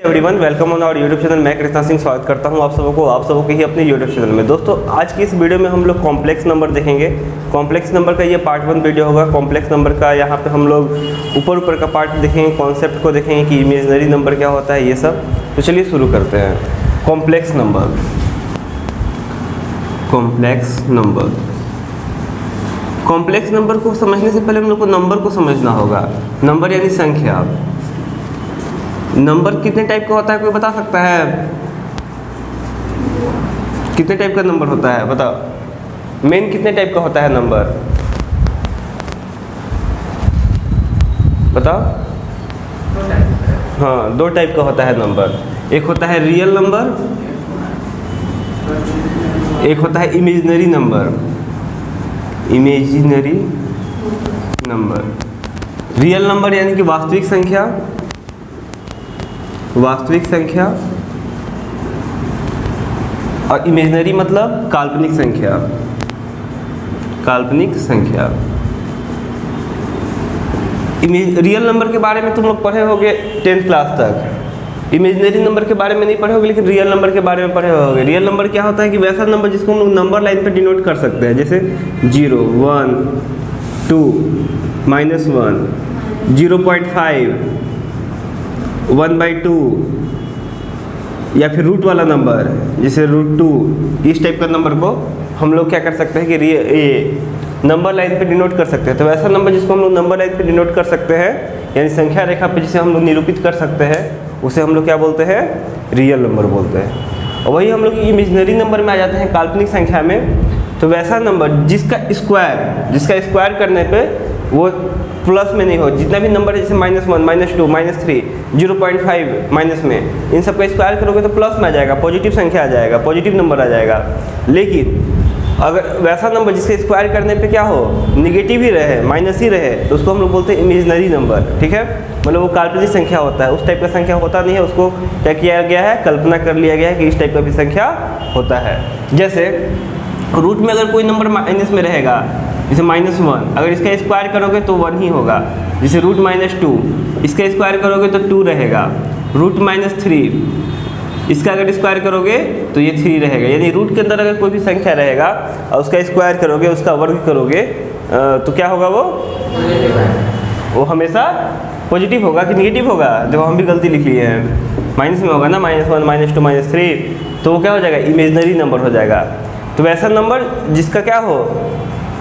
Everyone, welcome on our YouTube channel. मैं कृष्णा सिंह स्वागत करता हूं आप सबको ही अपने यूट्यूब चैनल में। दोस्तों, आज की इस वीडियो में हम लोग कॉम्प्लेक्स नंबर देखेंगे। कॉम्प्लेक्स नंबर का ये पार्ट 1 वीडियो होगा। कॉम्प्लेक्स नंबर का यहाँ पे हम लोग ऊपर का पार्ट देखेंगे, कॉन्सेप्ट को देखेंगे कि इमेजिनरी नंबर क्या होता है, ये सब। तो चलिए शुरू करते हैं। Complex number, complex number. Complex number को समझने से पहले हम लोग को नंबर को समझना होगा। नंबर यानी संख्या। नंबर कितने टाइप का होता है, कोई बता सकता है? कितने टाइप का नंबर होता है बताओ। मेन कितने टाइप का होता है नंबर बताओ। हाँ, 2 टाइप का होता है नंबर। एक होता है रियल नंबर, एक होता है imaginary number. Imaginary number. Real number यानी कि वास्तविक संख्या, वास्तविक संख्या। और इमेजिनरी मतलब काल्पनिक संख्या, काल्पनिक संख्या। रियल नंबर के बारे में तुम लोग पढ़े होगे 10th क्लास तक। इमेजिनरी नंबर के बारे में नहीं पढ़े होगे, लेकिन रियल नंबर के बारे में पढ़े होगे। रियल नंबर क्या होता है कि वैसा नंबर जिसको हम लोग नंबर लाइन पे डिनोट कर सकते हैं, जैसे 0, 1, 2, -1, 0.5, 1/2, या फिर रूट वाला नंबर जैसे √2। इस टाइप का नंबर को हम लोग क्या कर सकते हैं कि ये नंबर लाइन पे डिनोट कर सकते हैं। तो वैसा नंबर जिसको हम लोग नंबर लाइन पे डिनोट कर सकते हैं, यानी संख्या रेखा पे जिसे हम लोग निरूपित कर सकते हैं, उसे हम लोग क्या बोलते हैं? रियल नंबर बोलते हैं। और वही हम लोग इमेजिनरी नंबर में आ जाते हैं, काल्पनिक संख्या में। तो वैसा नंबर जिसका स्क्वायर करने पे वो प्लस में नहीं हो। जितना भी नंबर है जैसे -1, -2, -3, 0.5 माइनस में, इन सब का स्क्वायर करोगे तो प्लस में आ जाएगा, पॉजिटिव संख्या आ जाएगा, पॉजिटिव नंबर आ जाएगा। लेकिन अगर वैसा नंबर जिसके स्क्वायर करने पे क्या हो, निगेटिव ही रहे, माइनस ही रहे, तो उसको हम लोग बोलते हैं इमेजिनरी नंबर। ठीक है, मतलब वो काल्पनिक संख्या होता है। उस टाइप का संख्या होता नहीं है, उसको क्या किया गया है, कल्पना कर लिया गया है कि इस टाइप का भी संख्या होता है। जैसे रूट में अगर कोई नंबर माइनस में रहेगा, जैसे -1, अगर इसका स्क्वायर करोगे तो 1 ही होगा। जैसे √-2, इसका स्क्वायर करोगे तो 2 रहेगा। √-3, इसका अगर स्क्वायर करोगे तो ये 3 रहेगा। यानी रूट के अंदर अगर कोई भी संख्या रहेगा और उसका स्क्वायर करोगे, उसका वर्ग करोगे, तो क्या होगा? वो हमेशा पॉजिटिव होगा कि निगेटिव होगा? देखो, हम भी गलती लिख लिए हैं, माइनस में होगा ना, -1, -2, -3, तो वो क्या हो जाएगा? इमेजिनरी नंबर हो जाएगा। तो वैसा नंबर जिसका क्या हो,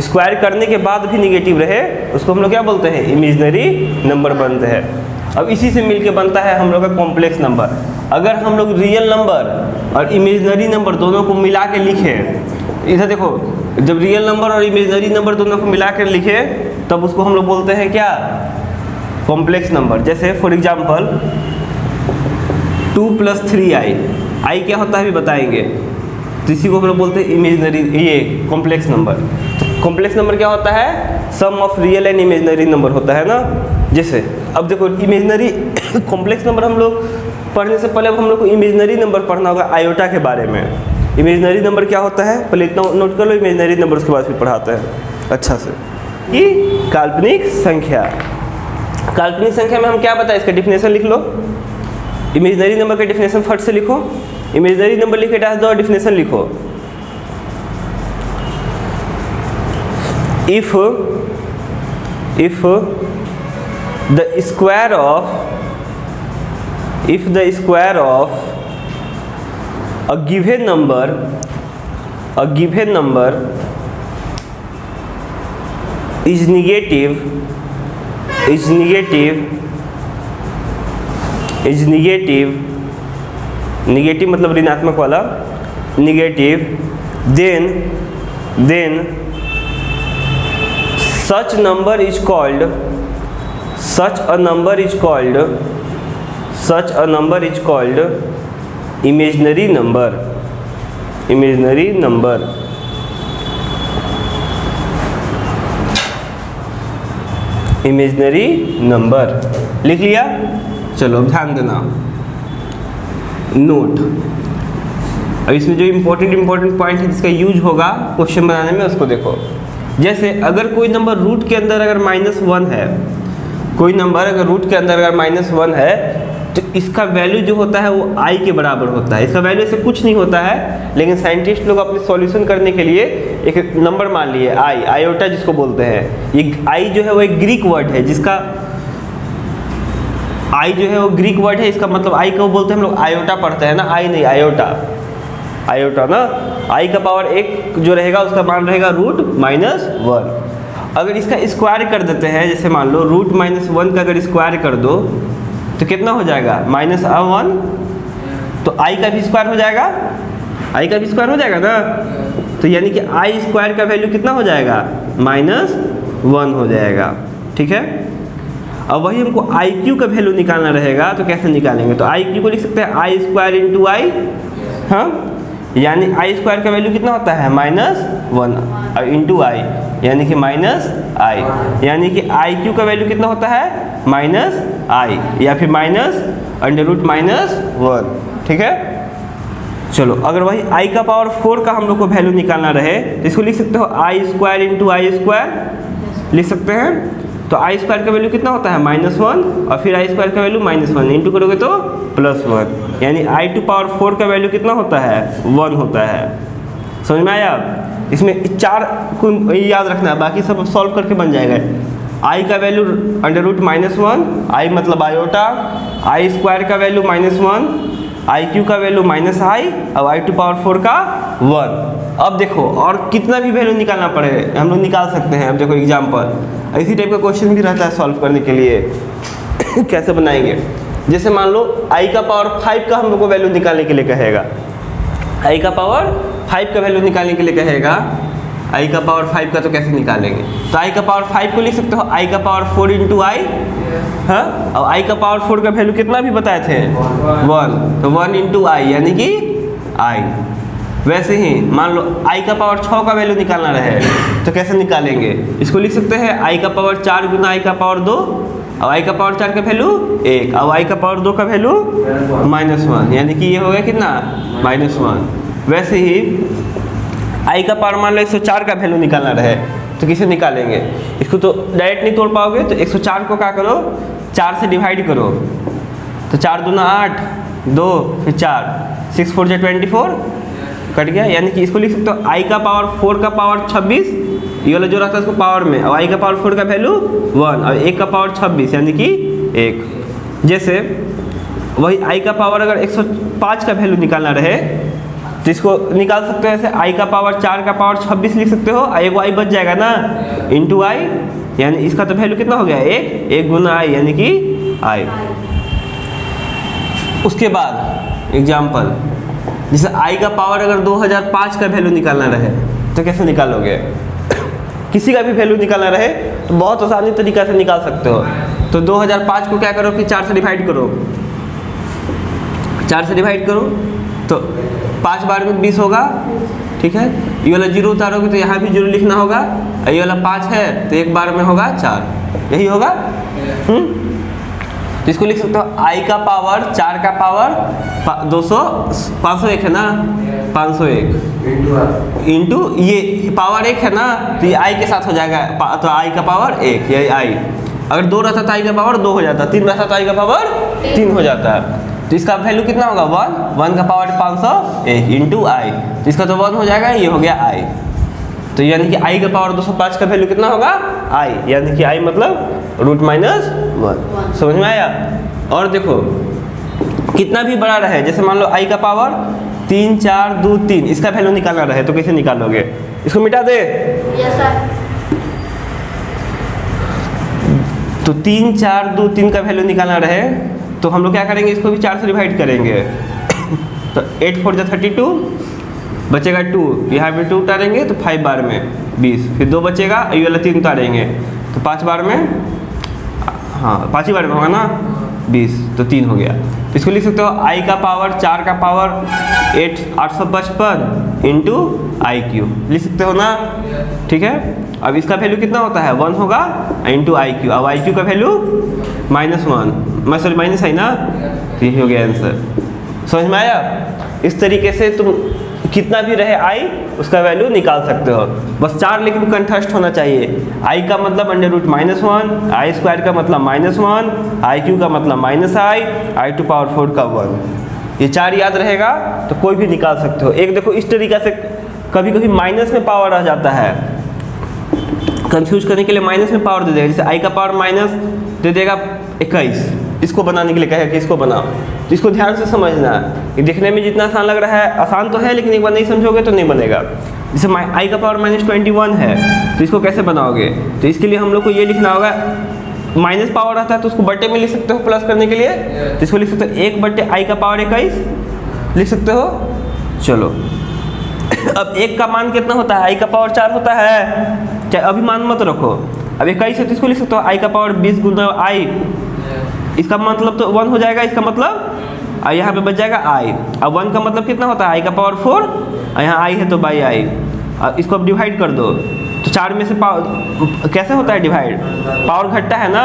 स्क्वायर करने के बाद भी निगेटिव रहे, उसको हम लोग क्या बोलते हैं? इमेजिनरी नंबर बनते हैं। अब इसी से मिलके बनता है हम लोग का कॉम्प्लेक्स नंबर। अगर हम लोग रियल नंबर और इमेजिनरी नंबर दोनों को मिला के लिखें, इधर देखो, जब रियल नंबर और इमेजिनरी नंबर दोनों को मिला कर लिखे तब उसको हम लोग बोलते हैं क्या? Complex number. जैसे फॉर एग्जाम्पल 2 + 3i, आई क्या होता है अभी बताएंगे। तो इसी को हम लोग बोलते हैं इमेजिनरी, ये कॉम्प्लेक्स नंबर। कॉम्प्लेक्स नंबर क्या होता है? Sum of real and imaginary number होता है ना। जैसे अब देखो, इमेजिनरी कॉम्प्लेक्स नंबर हम लोग पढ़ने से पहले अब हम लोग को इमेजिनरी नंबर पढ़ना होगा, आयोटा के बारे में। इमेजिनरी नंबर क्या होता है पहले इतना नोट कर लो, इमेजिनरी नंबर उसके बाद फिर पढ़ाते हैं अच्छा से। कि काल्पनिक संख्या। काल्पनिक संख्या में हम क्या बताएं, इसका डिफिनेशन लिख लो। इमेजिनरी नंबर का डिफिनेशन फट से लिखो। इमेजिनरी नंबर लिखे डाल दो और डिफिनेशन लिखो। If the square of a given number is negative मतलब ऋणात्मक वाला, negative, then such a number is called imaginary number। Imaginary number. Imaginary number लिख लिया। चलो अब ध्यान देना, नोट। अब इसमें जो इम्पोर्टेंट पॉइंट है जिसका यूज होगा क्वेश्चन बनाने में, उसको देखो। जैसे अगर कोई नंबर रूट के अंदर अगर -1 है, कोई नंबर अगर रूट के अंदर अगर -1 है, तो इसका वैल्यू जो होता है वो आई के बराबर होता है। इसका वैल्यू से कुछ नहीं होता है, लेकिन साइंटिस्ट लोग अपने सॉल्यूशन करने के लिए एक नंबर मान लिए आई, आयोटा जिसको बोलते हैं। ये आई जो है वो एक ग्रीक वर्ड है, जिसका आई जो है वो ग्रीक वर्ड है। इसका मतलब आई को बोलते हैं हम लोग आयोटा पढ़ते हैं ना, आई नहीं आयोटा, आयोटा ना। आई का पावर 1 जो रहेगा उसका मान रहेगा √-1। अगर इसका स्क्वायर कर देते हैं, जैसे मान लो √-1 का अगर स्क्वायर कर दो तो कितना हो जाएगा -1। तो आई का भी स्क्वायर हो जाएगा, आई का भी स्क्वायर हो जाएगा ना। तो यानी कि आई स्क्वायर का वैल्यू कितना हो जाएगा -1 हो जाएगा। ठीक है, अब वही हमको आई क्यू का वैल्यू निकालना रहेगा। तो कैसे निकालेंगे? तो आई क्यू को लिख सकते हैं आई स्क्वायर इंटू आई। हाँ, यानी आई स्क्वायर का वैल्यू कितना होता है -1 इंटू आई, यानी कि -i, यानी कि आई क्यू का वैल्यू कितना होता है -i या फिर -√-1। ठीक है, चलो अगर वही i का पावर 4 का हम लोग को वैल्यू निकालना रहे तो इसको लिख सकते हो आई स्क्वायर इंटू आई स्क्वायर लिख सकते हैं। तो आई स्क्वायर का वैल्यू कितना होता है -1 और फिर आई स्क्वायर का वैल्यू -1 इंटू करोगे तो +1, यानी आई टू पावर 4 का वैल्यू कितना होता है 1 होता है। समझ में आया? इसमें 4 को याद रखना है, बाकी सब सॉल्व करके बन जाएगा। आई का वैल्यू √-1, आई मतलब आयोटा, आई स्क्वायर का वैल्यू -1, आई क्यू का वैल्यू -i और आई टू पावर 4 का 1। अब देखो और कितना भी वैल्यू निकालना पड़े हम लोग निकाल सकते हैं। अब देखो एग्जाम्पल, इसी टाइप का क्वेश्चन भी रहता है सॉल्व करने के लिए। कैसे बनाएंगे? जैसे मान लो आई का पावर 5 का हम लोग को वैल्यू निकालने के लिए कहेगा, आई का पावर 5 का वैल्यू निकालने के लिए कहेगा। आई का पावर 5 का तो कैसे निकालेंगे? तो आई का पावर 5 को लिख सकते हो आई का पावर 4 इंटू आई। हाँ, और आई का पावर 4 का वैल्यू कितना भी बताए थे 1, तो 1 इंटू आई यानी कि आई। वैसे ही मान लो आई का पावर 6 का वैल्यू निकालना रहे तो कैसे निकालेंगे? इसको लिख सकते हैं आई का पावर 4 गुना आई का पावर 2, और आई का पावर 4 का वैल्यू 1 और आई का पावर 2 का वैल्यू -1, यानी कि ये हो गया कितना -1। वैसे ही आई का पावर मान लो 104 का वैल्यू निकालना रहे तो किसे निकालेंगे? इसको तो डायरेक्ट नहीं तोड़ पाओगे, तो 104 को क्या करो 4 से डिवाइड करो। तो 4 दूना 8, 2 फिर 4, 6 4 24 कट गया। यानी कि इसको लिख सकते हो आई का पावर 4 का पावर 26, ये वाला जो रहता है उसको पावर में, और आई का पावर 4 का वैल्यू 1 और 1 का पावर 26 यानी कि 1। जैसे वही आई का पावर अगर 105 का वैल्यू निकालना रहे तो इसको निकाल सकते हो ऐसे, आई का पावर 4 का पावर 26 लिख सकते हो, एक आई बच जाएगा ना इंटू आई, यानी इसका तो वैल्यू कितना हो गया 1 गुना आई यानी कि आई। उसके बाद एग्जाम्पल, जैसे आई का पावर अगर 2005 का वैल्यू निकालना रहे तो कैसे निकालोगे? किसी का भी वैल्यू निकालना रहे तो बहुत आसानी तरीका से निकाल सकते हो। तो 2005 को क्या करो कि 4 से डिवाइड करो, 4 से डिवाइड करो तो 5 बार में 20 होगा। ठीक है, ये वाला 0 उतारोगे तो यहाँ भी 0 लिखना होगा, ये वाला 5 है तो 1 बार में होगा 4, यही होगा। तो इसको लिख सकते हो आई का पावर 4 का पावर 501 है ना, 501 इंटू ये पावर 1 है ना, तो ये आई के साथ हो जाएगा, तो आई का पावर 1 ये आई। अगर 2 रहता तो आई का पावर 2 हो जाता, 3 रहता तो आई का पावर 3 हो जाता है। तो इसका वैल्यू कितना होगा 1 का पावर 501 इंटू आई, तो इसका तो 1 हो जाएगा, ये हो गया आई। तो यानी कि आई का पावर 205 का वैल्यू कितना होगा आई, यानी कि आई मतलब √-1। समझ में आया? और देखो कितना भी बड़ा रहे, जैसे मान लो आई का पावर 3 4 2 3, इसका वैल्यू निकालना रहे तो कैसे निकालोगे? इसको मिटा दे। Yes sir. तो 3 4 2 3 का वैल्यू निकालना रहे तो हम लोग क्या करेंगे? इसको भी 4 से डिवाइड करेंगे। तो 8 4 32 बचेगा 2, यहाँ पे 2 उतारेंगे तो 5 बार में 20, फिर 2 बचेगा, ये वाला 3 उतारेंगे तो 5 बार में, हाँ 5 ही बार में होगा ना 20, तो 3 हो गया। तो इसको लिख सकते हो आई का पावर 4 का पावर 855 इंटू आई क्यू लिख सकते हो ना। ठीक है, अब इसका वैल्यू कितना होता है 1 होगा इंटू आई क्यू, अब आई क्यू का वैल्यू -1, मैं सॉरी माइनस आई ना, तो यही हो गया आंसर। समझ में आया? इस तरीके से तुम कितना भी रहे आई उसका वैल्यू निकाल सकते हो। बस 4 लेकिन कंठस्थ होना चाहिए। आई का मतलब √-1, आई स्क्वायर का मतलब -1, आई क्यू का मतलब -i, आई टू पावर 4 का 1। ये 4 याद रहेगा तो कोई भी निकाल सकते हो। एक देखो इस तरीक़ा से कभी कभी माइनस में पावर आ जाता है, कंफ्यूज करने के लिए माइनस में पावर दे देगा। जैसे आई का पावर माइनस दे देगा 21, इसको बनाने के लिए कहेगा कि इसको बनाओ। तो इसको ध्यान से समझना है, ये दिखने में जितना आसान लग रहा है आसान तो है, लेकिन एक बार नहीं समझोगे तो नहीं बनेगा। जैसे आई का पावर -21 है तो इसको कैसे बनाओगे? तो इसके लिए हम लोग को ये लिखना होगा, माइनस पावर आता है तो उसको बट्टे में लिख सकते हो प्लस करने के लिए, तो इसको लिख सकते हो 1/आई का पावर 21 लिख सकते हो। चलो अब 1 का मान कितना होता है? आई का पावर 4 होता है, चाहे अभी मान मत रखो। अब 21 है तो इसको लिख सकते हो आई का पावर 20 गुना आई, इसका मतलब तो 1 हो जाएगा, इसका मतलब यहाँ पे बच जाएगा आई। अब 1 का मतलब कितना होता है? आई का पावर 4, यहाँ आई है तो बाई आई। अब इसको अब डिवाइड कर दो तो 4 में से पावर कैसे होता है डिवाइड? पावर घटता है ना,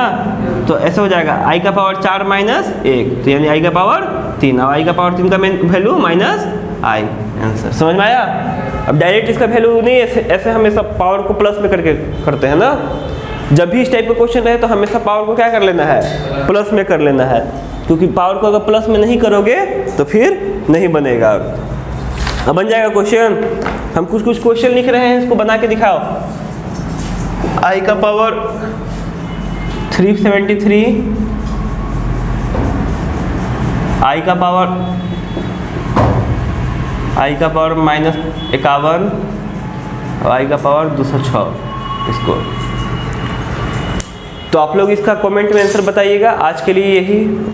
तो ऐसे हो जाएगा आई का पावर 4 - 1, तो यानी आई का पावर 3। अब आई का पावर 3 का वैल्यू -i, आंसर समझ में आया? अब डायरेक्ट इसका वैल्यू नहीं, ऐसे हमेशा पावर को प्लस में करके करते हैं ना। जब भी इस टाइप का क्वेश्चन रहे तो हमेशा पावर को क्या कर लेना है? प्लस में कर लेना है, क्योंकि पावर को अगर प्लस में नहीं करोगे तो फिर नहीं बनेगा। अब बन जाएगा क्वेश्चन। हम कुछ क्वेश्चन लिख रहे हैं, इसको बना के दिखाओ। आई का पावर 373, आई का पावर -51 और आई का पावर 206 इसको। तो आप लोग इसका कमेंट में आंसर बताइएगा। आज के लिए यही।